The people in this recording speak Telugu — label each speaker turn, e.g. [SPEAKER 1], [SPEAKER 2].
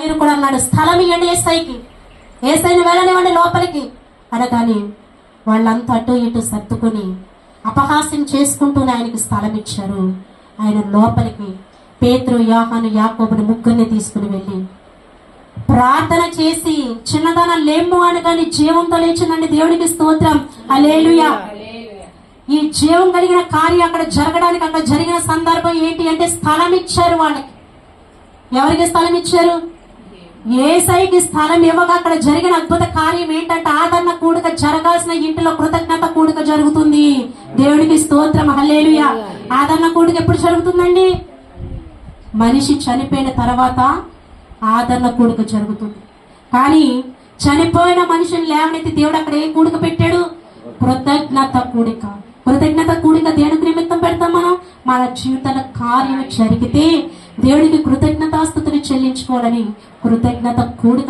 [SPEAKER 1] పేతురు కూడా అన్నాడు, స్థలం ఇవ్వండి ఏసైని వెళ్ళనివ్వండి లోపలికి అనగాని వాళ్ళంతా అటు ఇటు సర్దుకుని అపహాస్యం చేసుకుంటూనే ఆయనకి స్థలం ఇచ్చారు. ఆయన లోపలికి పేతురు, యోహాను, యాకోబుని ముగ్గురిని తీసుకుని వెళ్ళి ప్రార్థన చేసి, చిన్నదనం లేము అనగాని జీవంతో లేచిందండి. దేవునికి స్తోత్రం, హల్లెలూయా. ఈ జీవం కలిగిన కార్యం అక్కడ జరగడానికి అక్కడ జరిగిన సందర్భం ఏంటి అంటే స్థలం ఇచ్చారు వాళ్ళకి. ఎవరికి స్థలం ఇచ్చారు? యేసయ్యకి స్థలం ఇవ్వగా అక్కడ జరిగిన అద్భుత కార్యం ఏంటంటే ఆదరణ కూడిక జరగాల్సిన ఇంటిలో కృతజ్ఞత కూడిక జరుగుతుంది. దేవునికి స్తోత్రం, హల్లెలూయా. ఆదరణ కూడిక ఎప్పుడు జరుగుతుందండి? మనిషి చనిపోయిన తర్వాత ఆదరణ కూడిక జరుగుతుంది. కానీ చనిపోయిన మనిషిని లేవనెత్తి దేవుడు అక్కడ ఏ కూడిక పెట్టాడు? కృతజ్ఞత కూడిక. కృతజ్ఞత కూడిక దేనికి నిమిత్తం పెడతాం మనం? మన జీవితాల కార్యం జరిగితే దేవుడికి కృతజ్ఞతాస్తుతులు చెల్లించుకోవాలని కృతజ్ఞత కూడిక